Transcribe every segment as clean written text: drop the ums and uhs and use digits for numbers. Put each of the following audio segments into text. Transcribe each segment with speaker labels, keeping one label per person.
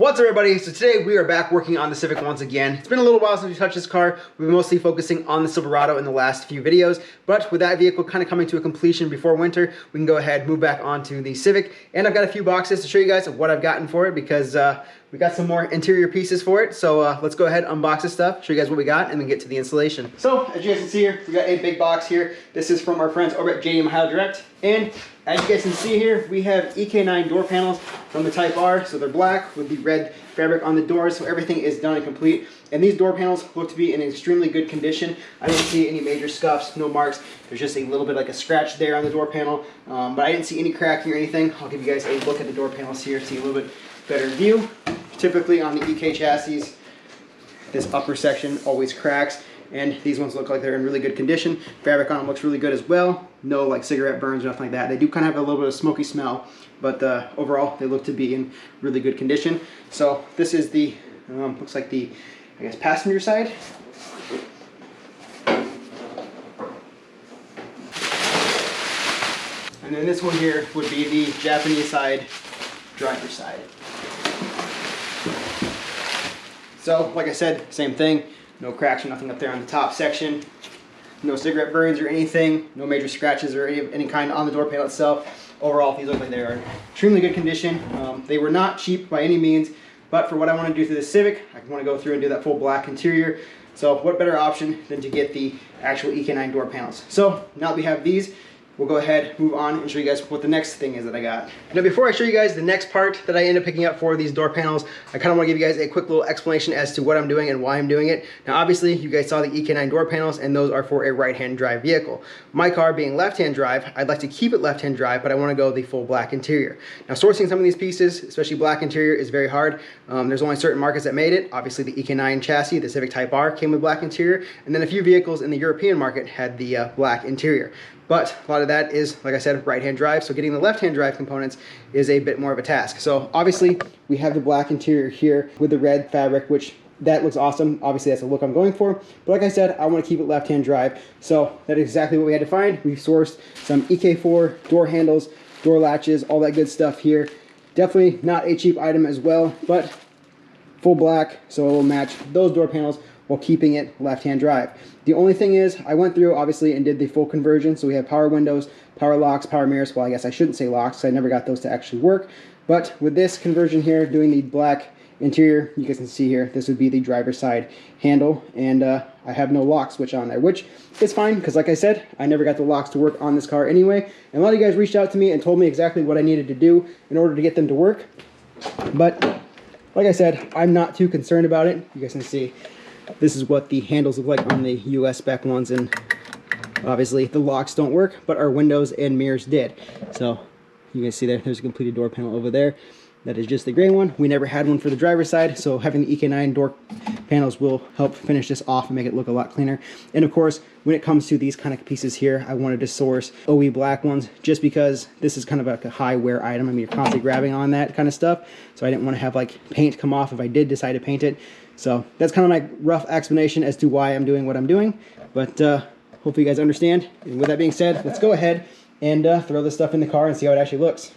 Speaker 1: What's up, everybody? So today we are back working on the Civic once again. It's been a little while since we touched this car. We've been mostly focusing on the Silverado in the last few videos, but with that vehicle kind of coming to a completion before winter, we can go ahead and move back onto the Civic. And I've got a few boxes to show you guys of what I've gotten for it because we got some more interior pieces for it. So let's go ahead, unbox this stuff, show you guys what we got, and then get to the installation. So as you guys can see here, we got a big box here. This is from our friends over at JDM Ohio Direct. And as you guys can see here, we have EK9 door panels from the Type R. So they're black with the red fabric on the doors, so everything is done and complete. And these door panels look to be in extremely good condition. I didn't see any major scuffs, no marks. There's just a little bit like a scratch there on the door panel, but I didn't see any cracking or anything. I'll give you guys a look at the door panels here, see a little bit better view. Typically on the EK chassis, this upper section always cracks, and these ones look like they're in really good condition. Fabric on them looks really good as well. No like cigarette burns or nothing like that. They do kind of have a little bit of smoky smell, but overall they look to be in really good condition. So this is the, looks like the, I guess, passenger side. And then this one here would be the Japanese side, driver's side. So, like I said, same thing. No cracks or nothing up there on the top section. No cigarette burns or anything. No major scratches or any kind on the door panel itself. Overall, these look like they are in extremely good condition. They were not cheap by any means, but for what I want to do to the Civic, I want to go through and do that full black interior. So what better option than to get the actual EK9 door panels. So now that we have these, we'll go ahead, move on, and show you guys what the next thing is that I got. Now before I show you guys the next part that I end up picking up for these door panels, I kind of want to give you guys a quick little explanation as to what I'm doing and why I'm doing it. Now obviously you guys saw the EK9 door panels, and those are for a right-hand drive vehicle. My car being left-hand drive, I'd like to keep it left-hand drive, but I want to go the full black interior. Now sourcing some of these pieces, especially black interior, is very hard. There's only certain markets that made it. Obviously the EK9 chassis, the Civic Type R, came with black interior, and then a few vehicles in the European market had the black interior. But a lot of that is, like I said, right-hand drive, so getting the left-hand drive components is a bit more of a task. So obviously, we have the black interior here with the red fabric, which that looks awesome. Obviously, that's the look I'm going for. But like I said, I want to keep it left-hand drive, so that is exactly what we had to find. We've sourced some EK4 door handles, door latches, all that good stuff here. Definitely not a cheap item as well, but full black, so it will match those door panels while keeping it left-hand drive. The only thing is, I went through, obviously, and did the full conversion, so we have power windows, power locks, power mirrors. Well, I guess I shouldn't say locks, because I never got those to actually work. But with this conversion here, doing the black interior, you guys can see here, this would be the driver's side handle, and I have no lock switch on there, which is fine, because like I said, I never got the locks to work on this car anyway, and a lot of you guys reached out to me and told me exactly what I needed to do in order to get them to work. But like I said, I'm not too concerned about it. You guys can see this is what the handles look like on the US spec ones, and obviously the locks don't work, but our windows and mirrors did. So you guys see there's a completed door panel over there. That is just the gray one. We never had one for the driver's side, so having the EK9 door panels will help finish this off and make it look a lot cleaner. And of course, when it comes to these kind of pieces here, I wanted to source OE black ones just because this is kind of like a high wear item. I mean, you're constantly grabbing on that kind of stuff, so I didn't want to have like paint come off if I did decide to paint it. So that's kind of my rough explanation as to why I'm doing what I'm doing, but hopefully you guys understand. And with that being said, let's go ahead and throw this stuff in the car and see how it actually looks.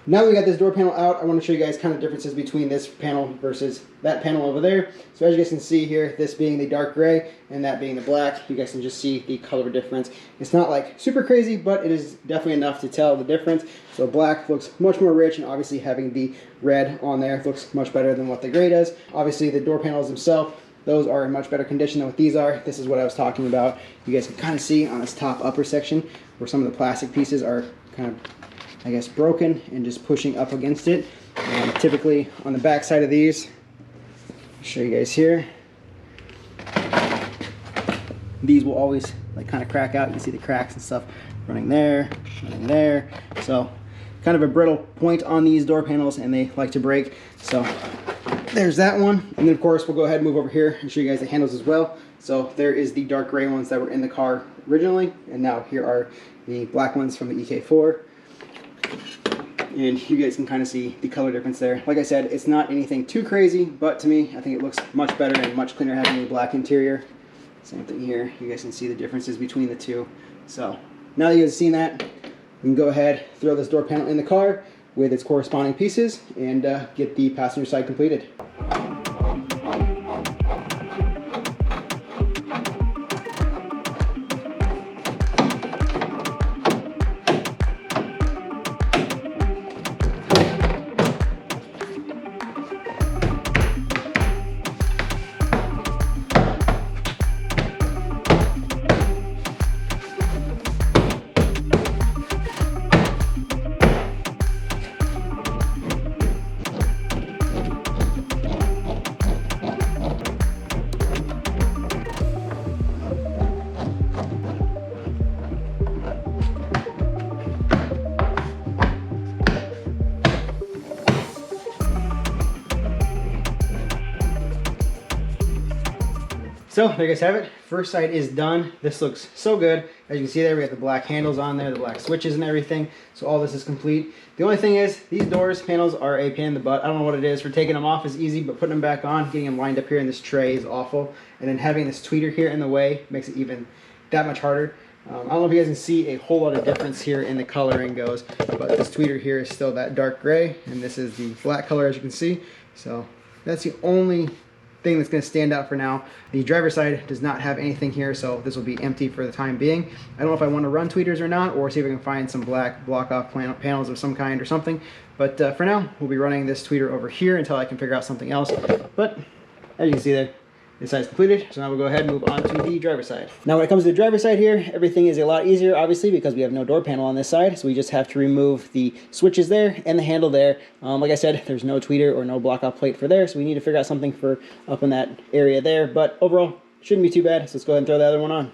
Speaker 1: Now that we got this door panel out, I want to show you guys kind of differences between this panel versus that panel over there. So as you guys can see here, this being the dark gray and that being the black, you guys can just see the color difference. It's not like super crazy, but it is definitely enough to tell the difference. So black looks much more rich, and obviously having the red on there looks much better than what the gray does. Obviously the door panels themselves, those are in much better condition than what these are. This is what I was talking about. You guys can kind of see on this top upper section where some of the plastic pieces are kind of, I guess, broken and just pushing up against it. Typically on the back side of these, I'll show you guys here, these will always like kind of crack out. You can see the cracks and stuff running there, running there. So kind of a brittle point on these door panels, and they like to break. So there's that one. And then of course we'll go ahead and move over here and show you guys the handles as well. So there is the dark gray ones that were in the car originally, and now here are the black ones from the EK4. And you guys can kind of see the color difference there. Like I said, it's not anything too crazy, but to me, I think it looks much better and much cleaner having a black interior. Same thing here. You guys can see the differences between the two. So now that you guys have seen that, we can go ahead, throw this door panel in the car with its corresponding pieces and get the passenger side completed. So there you guys have it. First side is done. This looks so good. As you can see there, we have the black handles on there, the black switches and everything. So all this is complete. The only thing is, these doors panels are a pain in the butt. I don't know what it is. For taking them off is easy, but putting them back on, getting them lined up here in this tray is awful. And then having this tweeter here in the way makes it even that much harder. I don't know if you guys can see a whole lot of difference here in the coloring goes, but this tweeter here is still that dark gray, and this is the black color, as you can see. So that's the only thing that's going to stand out for now. The driver's side does not have anything here, so this will be empty for the time being. I don't know if I want to run tweeters or not, or see if I can find some black block-off panels of some kind or something. But for now, we'll be running this tweeter over here until I can figure out something else. But as you can see there, this side is completed, so now we'll go ahead and move on to the driver's side. Now when it comes to the driver's side here, everything is a lot easier, obviously, because we have no door panel on this side, so we just have to remove the switches there and the handle there. Like I said, there's no tweeter or no block-off plate for there, so we need to figure out something for up in that area there, but overall, shouldn't be too bad, so let's go ahead and throw the other one on.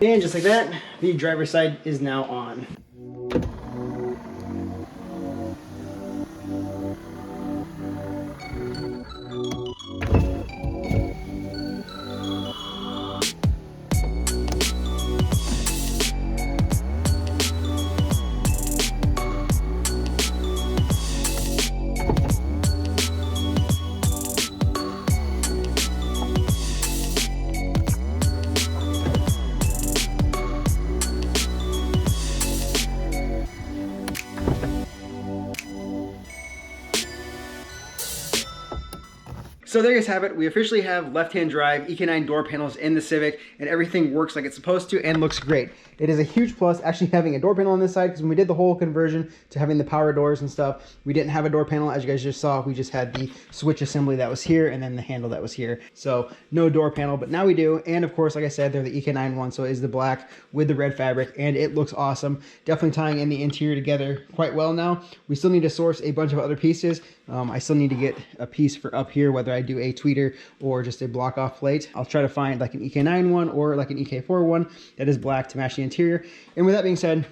Speaker 1: And just like that, the driver's side is now on. So there you guys have it. We officially have left-hand drive EK9 door panels in the Civic, and everything works like it's supposed to and looks great. It is a huge plus actually having a door panel on this side, because when we did the whole conversion to having the power doors and stuff, we didn't have a door panel. As you guys just saw, we just had the switch assembly that was here and then the handle that was here. So no door panel, but now we do. And of course, like I said, they're the EK9 one, so it is the black with the red fabric, and it looks awesome. Definitely tying in the interior together quite well now. We still need to source a bunch of other pieces. I still need to get a piece for up here, whether I do a tweeter or just a block off plate. I'll try to find like an EK9 one or like an EK4 one that is black to match the interior. And with that being said,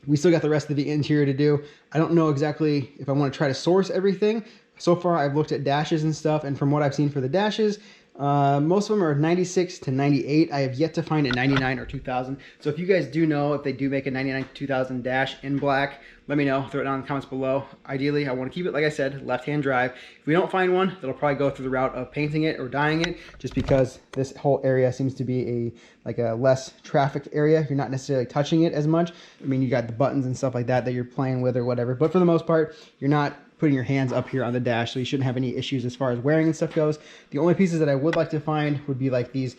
Speaker 1: we still got the rest of the interior to do. I don't know exactly if I want to try to source everything. So far I've looked at dashes and stuff, and from what I've seen for the dashes, most of them are 96 to 98. I have yet to find a 99 or 2000. So if you guys do know if they do make a 99 to 2000 dash in black, let me know. Throw it down in the comments below. Ideally, I want to keep it, like I said, left-hand drive. If we don't find one, that'll probably go through the route of painting it or dyeing it, just because this whole area seems to be a less trafficked area. You're not necessarily touching it as much. I mean, you got the buttons and stuff like that that you're playing with or whatever, but for the most part, you're not putting your hands up here on the dash, so you shouldn't have any issues as far as wearing and stuff goes. The only pieces that I would like to find would be like these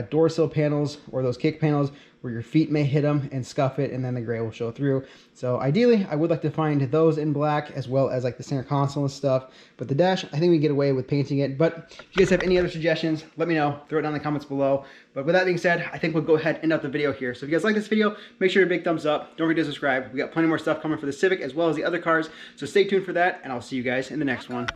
Speaker 1: door sill panels or those kick panels where your feet may hit them and scuff it, and then the gray will show through. So ideally, I would like to find those in black, as well as like the center console and stuff. But the dash, I think we can get away with painting it. But if you guys have any other suggestions, let me know. Throw it down in the comments below. But with that being said, I think we'll go ahead and end up the video here. So if you guys like this video, make sure to big thumbs up. Don't forget to subscribe. We got plenty more stuff coming for the Civic as well as the other cars. So stay tuned for that, and I'll see you guys in the next one.